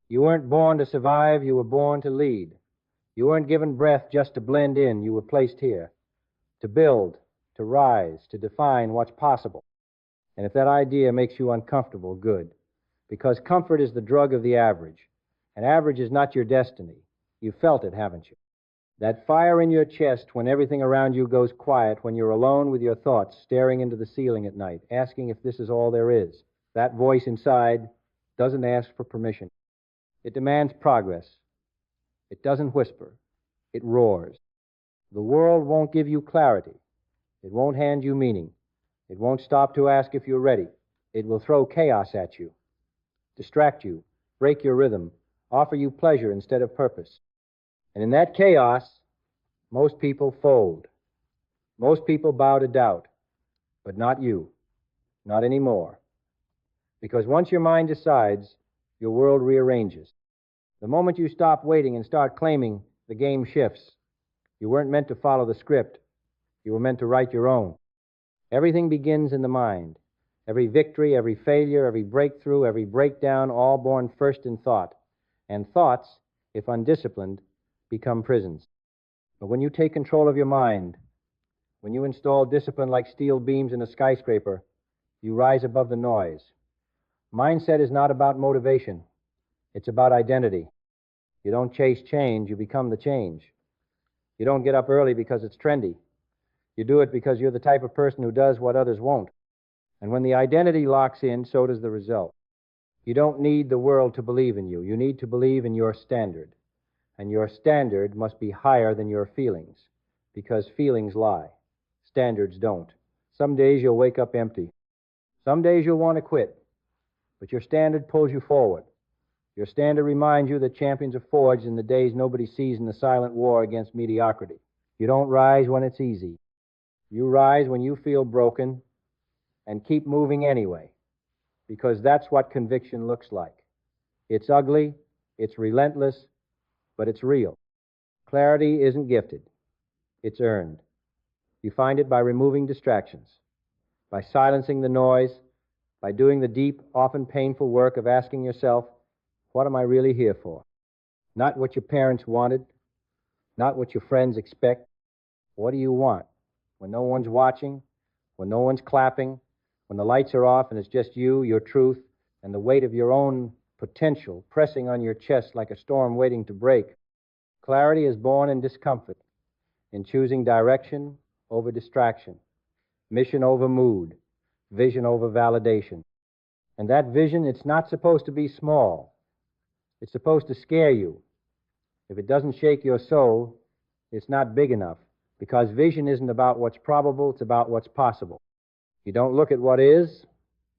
You weren't born to survive, you were born to lead. You weren't given breath just to blend in, you were placed here. To build, to rise, to define what's possible. And if that idea makes you uncomfortable, good. Because comfort is the drug of the average. And average is not your destiny. You've felt it, haven't you? That fire in your chest when everything around you goes quiet, when you're alone with your thoughts, staring into the ceiling at night, asking if this is all there is. That voice inside doesn't ask for permission. It demands progress. It doesn't whisper. It roars. The world won't give you clarity. It won't hand you meaning. It won't stop to ask if you're ready. It will throw chaos at you, distract you, break your rhythm, offer you pleasure instead of purpose. And in that chaos, most people fold. Most people bow to doubt. But not you. Not anymore. Because once your mind decides, your world rearranges. The moment you stop waiting and start claiming, the game shifts. You weren't meant to follow the script. You were meant to write your own. Everything begins in the mind. Every victory, every failure, every breakthrough, every breakdown, all born first in thought. And thoughts, if undisciplined, become prisons. But when you take control of your mind, when you install discipline like steel beams in a skyscraper, you rise above the noise. Mindset is not about motivation. It's about identity. You don't chase change, you become the change. You don't get up early because it's trendy. You do it because you're the type of person who does what others won't. And when the identity locks in, so does the result. You don't need the world to believe in you. You need to believe in your standard. And your standard must be higher than your feelings, because feelings lie. Standards don't. Some days you'll wake up empty. Some days you'll want to quit. But your standard pulls you forward. Your standard reminds you that champions are forged in the days nobody sees in the silent war against mediocrity. You don't rise when it's easy. You rise when you feel broken and keep moving anyway, because that's what conviction looks like. It's ugly, it's relentless, but it's real. Clarity isn't gifted. It's earned. You find it by removing distractions, by silencing the noise, by doing the deep, often painful work of asking yourself, what am I really here for? Not what your parents wanted, not what your friends expect. What do you want? When no one's watching, when no one's clapping, when the lights are off and it's just you, your truth, and the weight of your own potential pressing on your chest like a storm waiting to break. Clarity is born in discomfort, in choosing direction over distraction, mission over mood, vision over validation. And that vision, it's not supposed to be small. It's supposed to scare you. If it doesn't shake your soul, it's not big enough, because vision isn't about what's probable, it's about what's possible. You don't look at what is,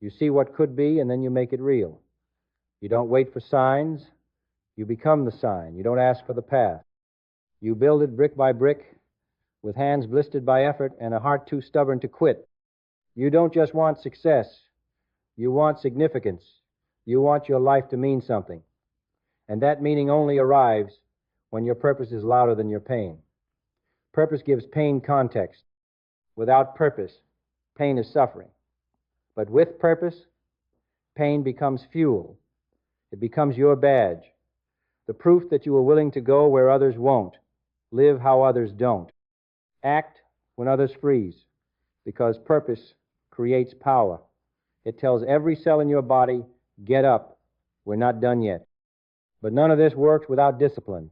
you see what could be, and then you make it real. You don't wait for signs, you become the sign. You don't ask for the path. You build it brick by brick, with hands blistered by effort and a heart too stubborn to quit. You don't just want success, you want significance. You want your life to mean something. And that meaning only arrives when your purpose is louder than your pain. Purpose gives pain context. Without purpose, pain is suffering. But with purpose, pain becomes fuel. It becomes your badge, the proof that you are willing to go where others won't, live how others don't, act when others freeze, because purpose creates power. It tells every cell in your body, get up, we're not done yet. But none of this works without discipline.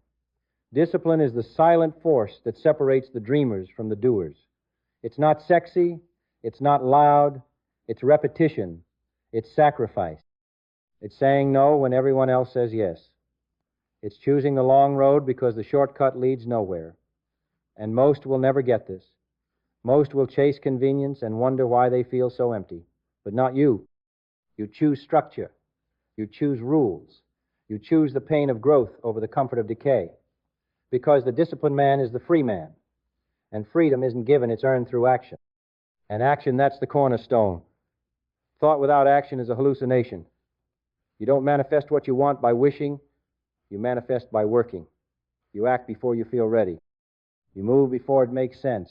Discipline is the silent force that separates the dreamers from the doers. It's not sexy, it's not loud, it's repetition, it's sacrifice. It's saying no when everyone else says yes. It's choosing the long road because the shortcut leads nowhere. And most will never get this. Most will chase convenience and wonder why they feel so empty. But not you. You choose structure. You choose rules. You choose the pain of growth over the comfort of decay. Because the disciplined man is the free man. And freedom isn't given, it's earned through action. And action, that's the cornerstone. Thought without action is a hallucination. You don't manifest what you want by wishing. You manifest by working. You act before you feel ready. You move before it makes sense.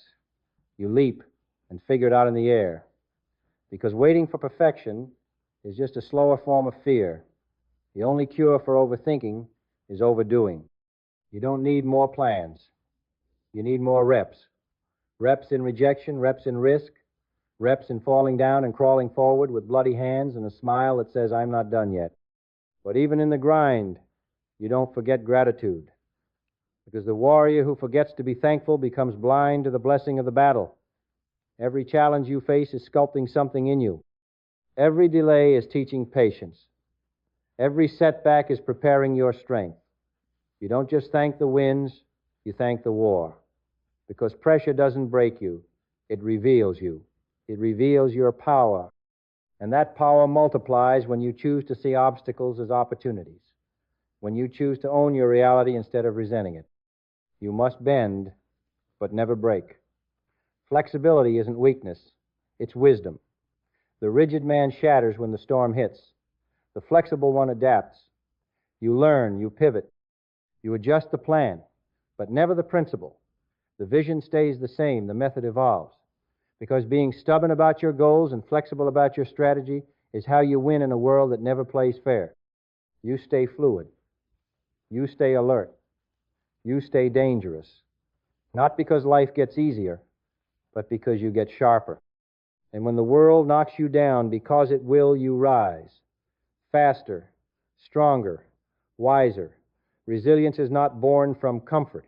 You leap and figure it out in the air. Because waiting for perfection is just a slower form of fear. The only cure for overthinking is overdoing. You don't need more plans. You need more reps. Reps in rejection, reps in risk, reps in falling down and crawling forward with bloody hands and a smile that says, I'm not done yet. But even in the grind, you don't forget gratitude. Because the warrior who forgets to be thankful becomes blind to the blessing of the battle. Every challenge you face is sculpting something in you. Every delay is teaching patience. Every setback is preparing your strength. You don't just thank the winds, you thank the war. Because pressure doesn't break you, it reveals you. It reveals your power. And that power multiplies when you choose to see obstacles as opportunities, when you choose to own your reality instead of resenting it. You must bend, but never break. Flexibility isn't weakness, it's wisdom. The rigid man shatters when the storm hits. The flexible one adapts. You learn, you pivot, you adjust the plan, but never the principle. The vision stays the same, the method evolves. Because being stubborn about your goals and flexible about your strategy is how you win in a world that never plays fair. You stay fluid. You stay alert. You stay dangerous. Not because life gets easier, but because you get sharper. And when the world knocks you down, because it will, you rise. Faster, stronger, wiser. Resilience is not born from comfort.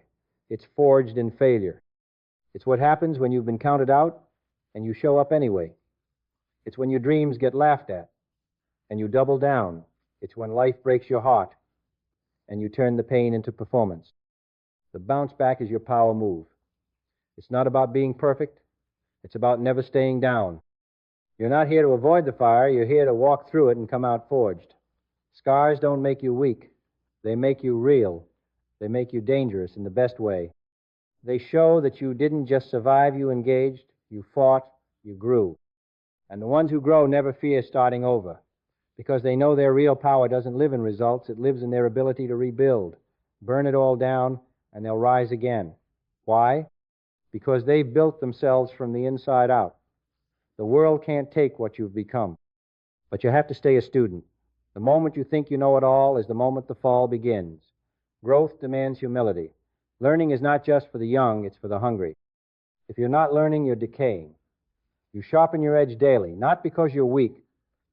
It's forged in failure. It's what happens when you've been counted out and you show up anyway. It's when your dreams get laughed at and you double down. It's when life breaks your heart and you turn the pain into performance. The bounce back is your power move. It's not about being perfect. It's about never staying down. You're not here to avoid the fire. You're here to walk through it and come out forged. Scars don't make you weak. They make you real. They make you dangerous in the best way. They show that you didn't just survive, you engaged, you fought, you grew. And the ones who grow never fear starting over, because they know their real power doesn't live in results, it lives in their ability to rebuild, burn it all down, and they'll rise again. Why? Because they've built themselves from the inside out. The world can't take what you've become, but you have to stay a student. The moment you think you know it all is the moment the fall begins. Growth demands humility. Learning is not just for the young, it's for the hungry. If you're not learning, you're decaying. You sharpen your edge daily, not because you're weak,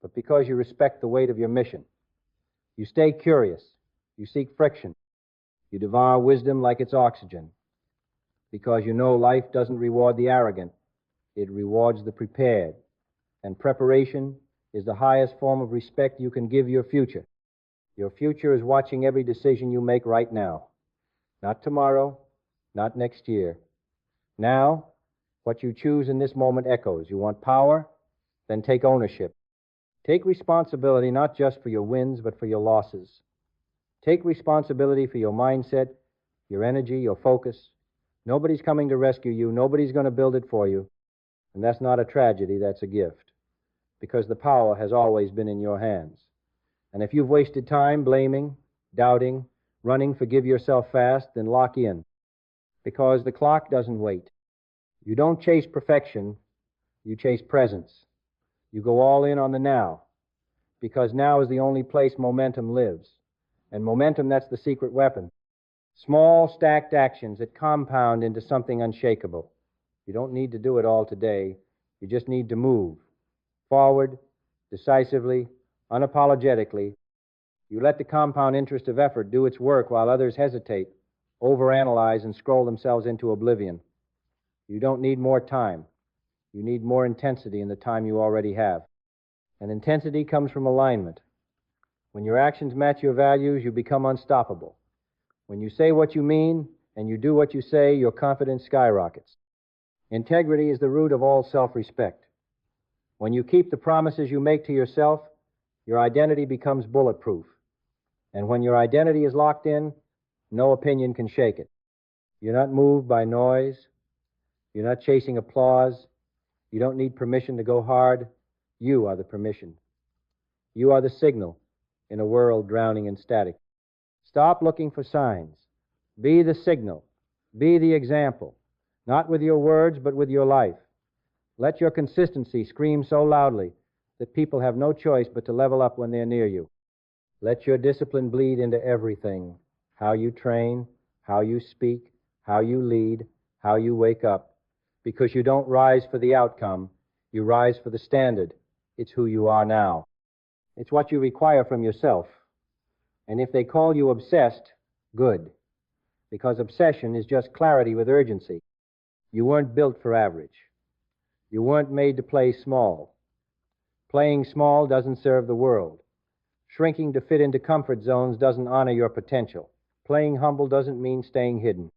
but because you respect the weight of your mission. You stay curious. You seek friction. You devour wisdom like it's oxygen, because you know life doesn't reward the arrogant. It rewards the prepared. And preparation is the highest form of respect you can give your future. Your future is watching every decision you make right now. Not tomorrow, not next year. Now, what you choose in this moment echoes. You want power? Then take ownership. Take responsibility not just for your wins, but for your losses. Take responsibility for your mindset, your energy, your focus. Nobody's coming to rescue you. Nobody's going to build it for you. And that's not a tragedy, that's a gift. Because the power has always been in your hands. And if you've wasted time blaming, doubting, running, forgive yourself fast, then lock in. Because the clock doesn't wait. You don't chase perfection, you chase presence. You go all in on the now, because now is the only place momentum lives. And momentum, that's the secret weapon. Small, stacked actions that compound into something unshakable. You don't need to do it all today. You just need to move forward, decisively, unapologetically. You let the compound interest of effort do its work while others hesitate, overanalyze, and scroll themselves into oblivion. You don't need more time. You need more intensity in the time you already have. And intensity comes from alignment. When your actions match your values, you become unstoppable. When you say what you mean and you do what you say, your confidence skyrockets. Integrity is the root of all self-respect. When you keep the promises you make to yourself, your identity becomes bulletproof. And when your identity is locked in, no opinion can shake it. You're not moved by noise. You're not chasing applause. You don't need permission to go hard. You are the permission. You are the signal in a world drowning in static. Stop looking for signs. Be the signal. Be the example. Not with your words, but with your life. Let your consistency scream so loudly that people have no choice but to level up when they're near you. Let your discipline bleed into everything. How you train, how you speak, how you lead, how you wake up. Because you don't rise for the outcome, you rise for the standard. It's who you are now. It's what you require from yourself. And if they call you obsessed, good. Because obsession is just clarity with urgency. You weren't built for average. You weren't made to play small. Playing small doesn't serve the world. Shrinking to fit into comfort zones doesn't honor your potential. Playing humble doesn't mean staying hidden.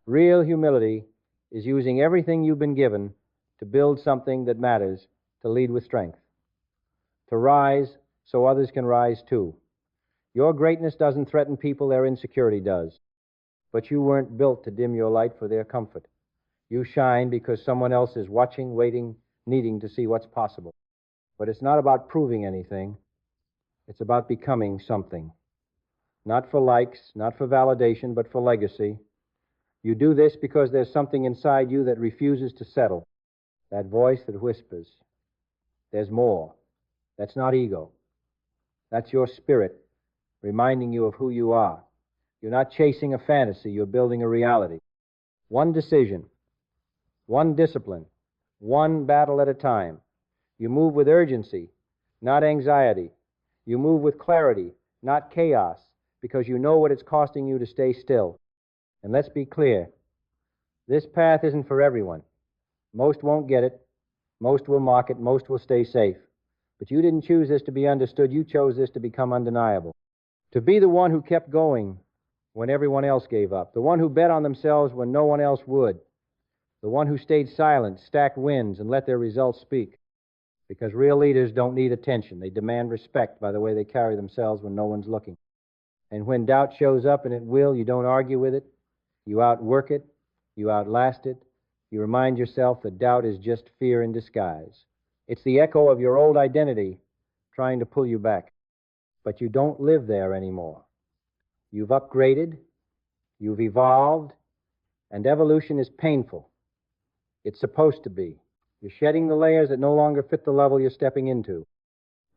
Real humility is using everything you've been given to build something that matters, to lead with strength, to rise so others can rise too. Your greatness doesn't threaten people, their insecurity does. But you weren't built to dim your light for their comfort. You shine because someone else is watching, waiting, needing to see what's possible. But it's not about proving anything. It's about becoming something. Not for likes, not for validation, but for legacy. You do this because there's something inside you that refuses to settle. That voice that whispers, there's more. That's not ego. That's your spirit reminding you of who you are. You're not chasing a fantasy, you're building a reality. One decision, one discipline, one battle at a time. You move with urgency, not anxiety. You move with clarity, not chaos, because you know what it's costing you to stay still. And let's be clear, this path isn't for everyone. Most won't get it, most will mock it, most will stay safe. But you didn't choose this to be understood, you chose this to become undeniable. To be the one who kept going when everyone else gave up, the one who bet on themselves when no one else would, the one who stayed silent, stacked wins, and let their results speak. Because real leaders don't need attention. They demand respect by the way they carry themselves when no one's looking. And when doubt shows up, and it will, you don't argue with it. You outwork it. You outlast it. You remind yourself that doubt is just fear in disguise. It's the echo of your old identity trying to pull you back. But you don't live there anymore. You've upgraded. You've evolved. And evolution is painful. It's supposed to be. You're shedding the layers that no longer fit the level you're stepping into.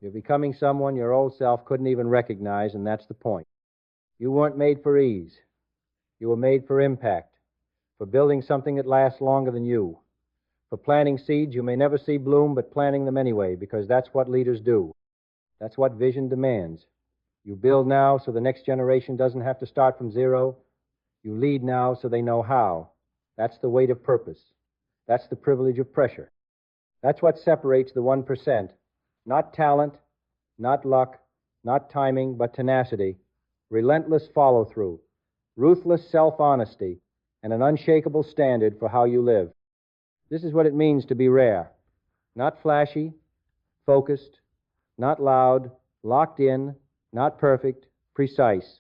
You're becoming someone your old self couldn't even recognize, and that's the point. You weren't made for ease. You were made for impact, for building something that lasts longer than you, for planting seeds you may never see bloom, but planting them anyway, because that's what leaders do. That's what vision demands. You build now so the next generation doesn't have to start from zero. You lead now so they know how. That's the weight of purpose. That's the privilege of pressure. That's what separates the 1%. Not talent, not luck, not timing, but tenacity, relentless follow-through, ruthless self-honesty, and an unshakable standard for how you live. This is what it means to be rare. Not flashy, focused, not loud, locked in, not perfect, precise.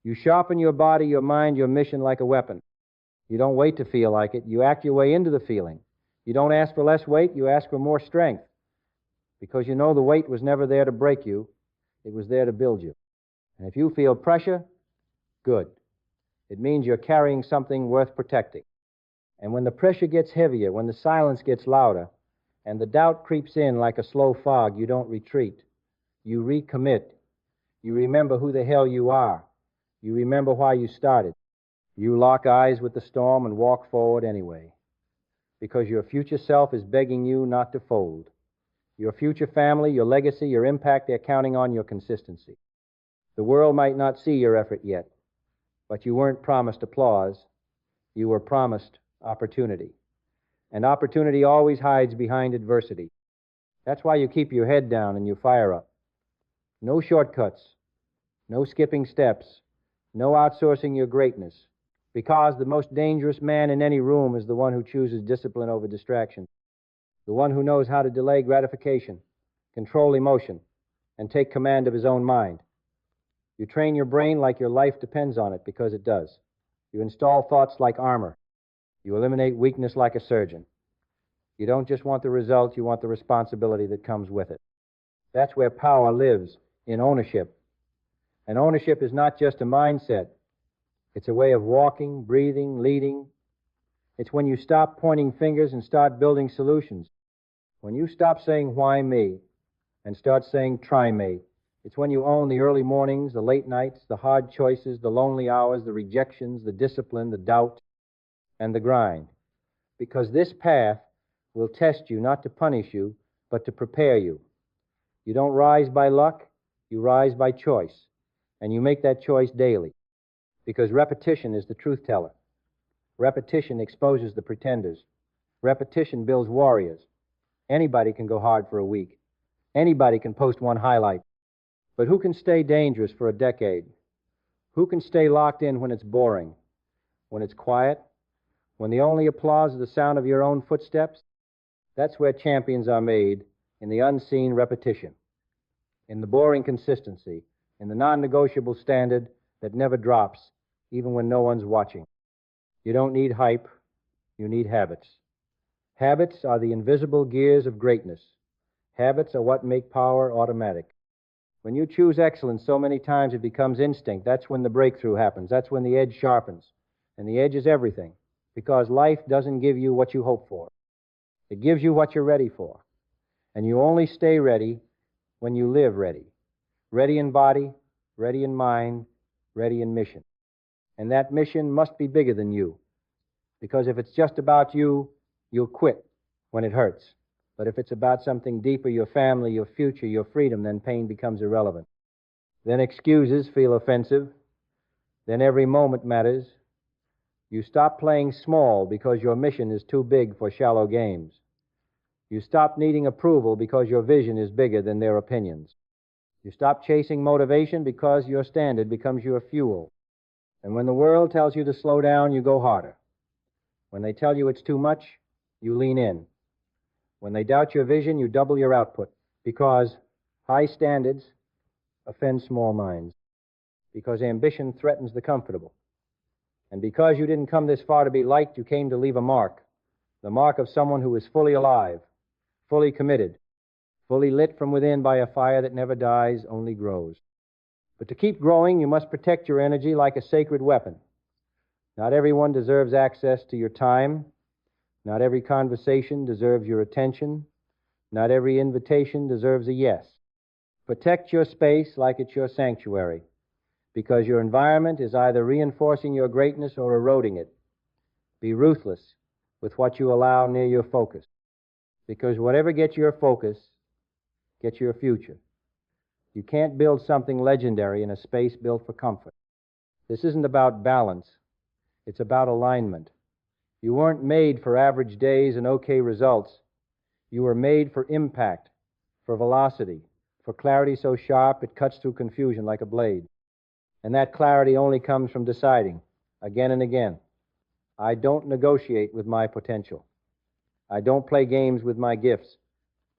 You sharpen your body, your mind, your mission like a weapon. You don't wait to feel like it. You act your way into the feeling. You don't ask for less weight. You ask for more strength. Because you know the weight was never there to break you. It was there to build you. And if you feel pressure, good. It means you're carrying something worth protecting. And when the pressure gets heavier, when the silence gets louder, and the doubt creeps in like a slow fog, you don't retreat. You recommit. You remember who the hell you are. You remember why you started. You lock eyes with the storm and walk forward anyway, because your future self is begging you not to fold. Your future family, your legacy, your impact, they're counting on your consistency. The world might not see your effort yet, but you weren't promised applause. You were promised opportunity. And opportunity always hides behind adversity. That's why you keep your head down and you fire up. No shortcuts, no skipping steps, no outsourcing your greatness. Because the most dangerous man in any room is the one who chooses discipline over distraction, the one who knows how to delay gratification, control emotion, and take command of his own mind. You train your brain like your life depends on it, because it does. You install thoughts like armor. You eliminate weakness like a surgeon. You don't just want the result, you want the responsibility that comes with it. That's where power lives, in ownership. And ownership is not just a mindset. It's a way of walking, breathing, leading. It's when you stop pointing fingers and start building solutions. When you stop saying, why me, and start saying, try me, It's when you own the early mornings, the late nights, the hard choices, the lonely hours, the rejections, the discipline, the doubt, and the grind. Because this path will test you not to punish you, but to prepare you. You don't rise by luck, you rise by choice. And you make that choice daily. Because repetition is the truth teller. Repetition exposes the pretenders. Repetition builds warriors. Anybody can go hard for a week. Anybody can post one highlight. But who can stay dangerous for a decade? Who can stay locked in when it's boring? When it's quiet? When the only applause is the sound of your own footsteps? That's where champions are made, in the unseen repetition, in the boring consistency, in the non-negotiable standard that never drops, even when no one's watching. You don't need hype, you need habits. Habits are the invisible gears of greatness. Habits are what make power automatic. When you choose excellence so many times it becomes instinct, that's when the breakthrough happens. That's when the edge sharpens. And the edge is everything, because life doesn't give you what you hope for. It gives you what you're ready for. And you only stay ready when you live ready. Ready in body, ready in mind, ready in mission. And that mission must be bigger than you. Because if it's just about you, you'll quit when it hurts. But if it's about something deeper, your family, your future, your freedom, then pain becomes irrelevant. Then excuses feel offensive. Then every moment matters. You stop playing small because your mission is too big for shallow games. You stop needing approval because your vision is bigger than their opinions. You stop chasing motivation because your standard becomes your fuel. And when the world tells you to slow down, you go harder. When they tell you it's too much, you lean in. When they doubt your vision, you double your output. Because high standards offend small minds. Because ambition threatens the comfortable. And because you didn't come this far to be liked, you came to leave a mark. The mark of someone who is fully alive, fully committed, fully lit from within by a fire that never dies, only grows. But to keep growing, you must protect your energy like a sacred weapon. Not everyone deserves access to your time. Not every conversation deserves your attention. Not every invitation deserves a yes. Protect your space like it's your sanctuary, because your environment is either reinforcing your greatness or eroding it. Be ruthless with what you allow near your focus, because whatever gets your focus gets your future. You can't build something legendary in a space built for comfort. This isn't about balance. It's about alignment. You weren't made for average days and okay results. You were made for impact, for velocity, for clarity so sharp it cuts through confusion like a blade. And that clarity only comes from deciding, again and again, I don't negotiate with my potential. I don't play games with my gifts.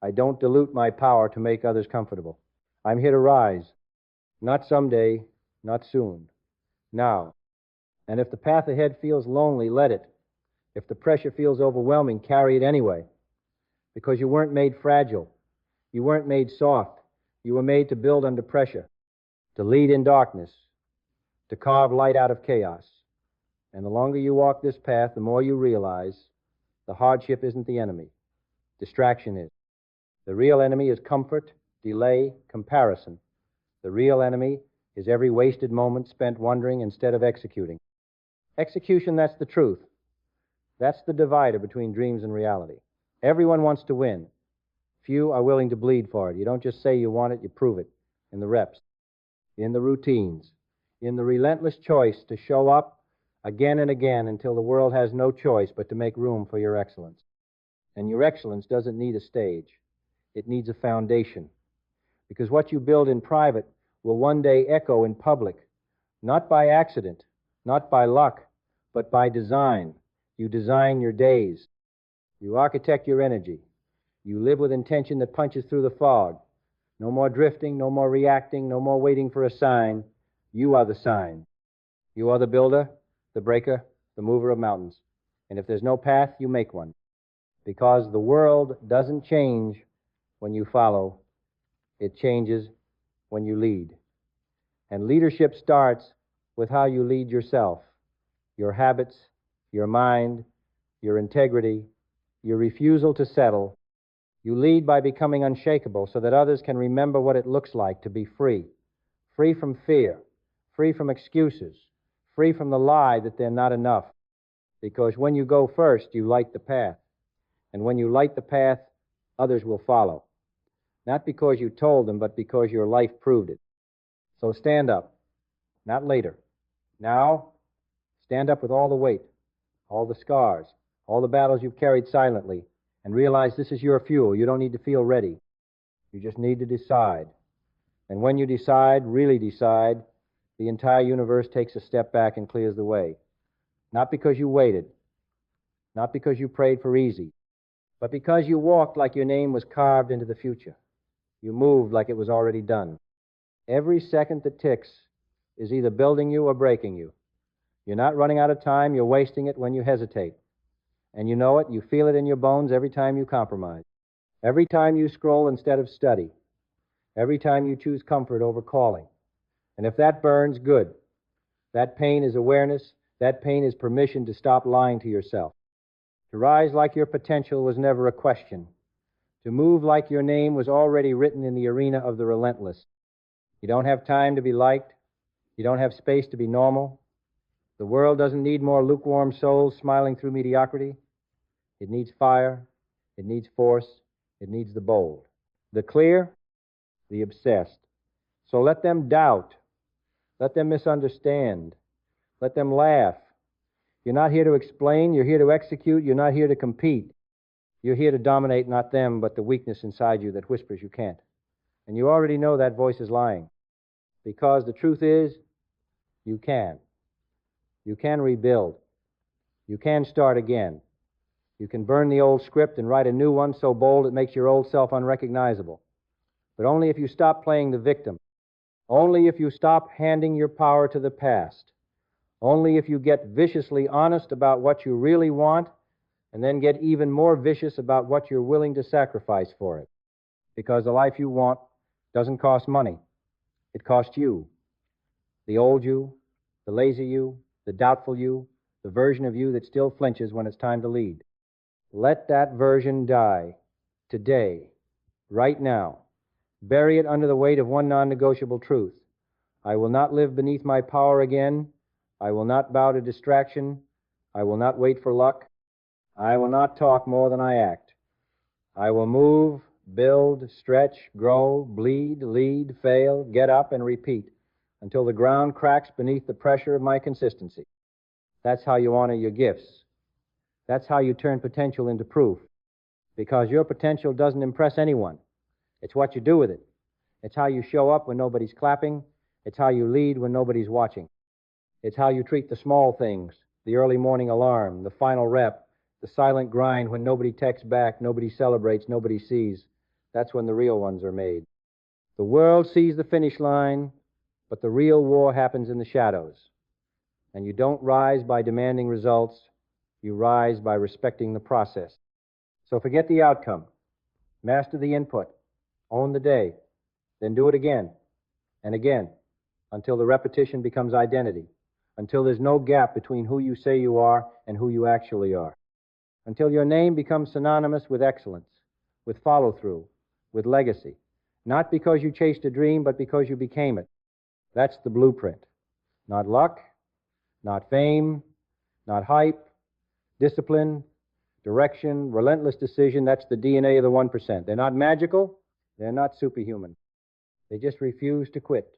I don't dilute my power to make others comfortable. I'm here to rise. Not someday, not soon. Now. And if the path ahead feels lonely, let it. If the pressure feels overwhelming, carry it anyway. Because you weren't made fragile. You weren't made soft. You were made to build under pressure, to lead in darkness, to carve light out of chaos. And the longer you walk this path, the more you realize the hardship isn't the enemy. Distraction is. The real enemy is comfort, delay, comparison. The real enemy is every wasted moment spent wondering instead of executing. Execution, that's the truth. That's the divider between dreams and reality. Everyone wants to win. Few are willing to bleed for it. You don't just say you want it, you prove it in the reps, in the routines, in the relentless choice to show up again and again until the world has no choice but to make room for your excellence. And your excellence doesn't need a stage. It needs a foundation. Because what you build in private will one day echo in public, not by accident, not by luck, but by design. You design your days. You architect your energy. You live with intention that punches through the fog. No more drifting, no more reacting, no more waiting for a sign. You are the sign. You are the builder, the breaker, the mover of mountains. And if there's no path, you make one. Because the world doesn't change when you follow. It changes when you lead. And leadership starts with how you lead yourself. Your habits, your mind, your integrity, your refusal to settle, You lead by becoming unshakable so that others can remember what it looks like to be free. Free from fear, free from excuses, free from the lie that they're not enough. Because when you go first, you light the path. And when you light the path, others will follow. Not because you told them, but because your life proved it. So stand up, not later. Now, stand up with all the weight, all the scars, all the battles you've carried silently, and realize this is your fuel. You don't need to feel ready. You just need to decide. And when you decide, really decide, the entire universe takes a step back and clears the way. Not because you waited, not because you prayed for easy, but because you walked like your name was carved into the future. You moved like it was already done. Every second that ticks is either building you or breaking you. You're not running out of time, you're wasting it when you hesitate. And you know it, you feel it in your bones every time you compromise. Every time you scroll instead of study. Every time you choose comfort over calling. And if that burns, good. That pain is awareness. That pain is permission to stop lying to yourself. To rise like your potential was never a question. To move like your name was already written in the arena of the relentless. You don't have time to be liked. You don't have space to be normal. The world doesn't need more lukewarm souls smiling through mediocrity. It needs fire. It needs force. It needs the bold. The clear, the obsessed. So let them doubt. Let them misunderstand. Let them laugh. You're not here to explain. You're here to execute. You're not here to compete. You're here to dominate not them, but the weakness inside you that whispers you can't. And you already know that voice is lying. Because the truth is, you can. You can rebuild. You can start again. You can burn the old script and write a new one so bold it makes your old self unrecognizable. But only if you stop playing the victim. Only if you stop handing your power to the past. Only if you get viciously honest about what you really want and then get even more vicious about what you're willing to sacrifice for it. Because the life you want doesn't cost money. It costs you. The old you, the lazy you, the doubtful you, the version of you that still flinches when it's time to lead. Let that version die today, right now. Bury it under the weight of one non-negotiable truth. I will not live beneath my power again. I will not bow to distraction. I will not wait for luck. I will not talk more than I act. I will move, build, stretch, grow, bleed, lead, fail, get up, and repeat until the ground cracks beneath the pressure of my consistency. That's how you honor your gifts. That's how you turn potential into proof. Because your potential doesn't impress anyone. It's what you do with it. It's how you show up when nobody's clapping. It's how you lead when nobody's watching. It's how you treat the small things, the early morning alarm, the final rep, the silent grind when nobody texts back, nobody celebrates, nobody sees. That's when the real ones are made. The world sees the finish line, but the real war happens in the shadows. And you don't rise by demanding results. You rise by respecting the process. So forget the outcome. Master the input. Own the day. Then do it again and again until the repetition becomes identity. Until there's no gap between who you say you are and who you actually are. Until your name becomes synonymous with excellence, with follow-through, with legacy. Not because you chased a dream, but because you became it. That's the blueprint. Not luck, not fame, not hype, discipline, direction, relentless decision. That's the DNA of the 1%. They're not magical. They're not superhuman. They just refuse to quit.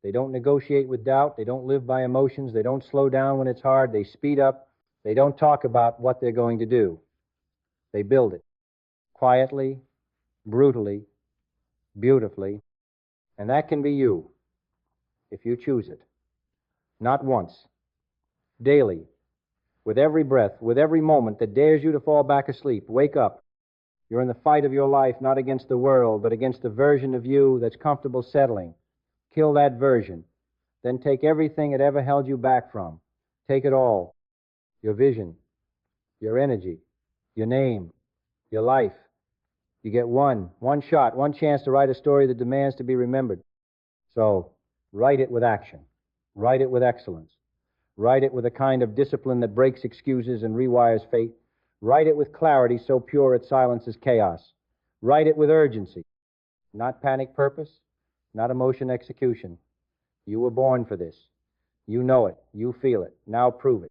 They don't negotiate with doubt. They don't live by emotions. They don't slow down when it's hard. They speed up. They don't talk about what they're going to do. They build it. Quietly, brutally, beautifully. And that can be you, if you choose it. Not once. Daily. With every breath, with every moment that dares you to fall back asleep. Wake up. You're in the fight of your life, not against the world, but against the version of you that's comfortable settling. Kill that version. Then take everything it ever held you back from. Take it all. Your vision, your energy, your name, your life. You get one shot, one chance to write a story that demands to be remembered. So, write it with action. Write it with excellence. Write it with a kind of discipline that breaks excuses and rewires fate. Write it with clarity so pure it silences chaos. Write it with urgency, not panic purpose, not emotion execution. You were born for this. You know it. You feel it. Now prove it.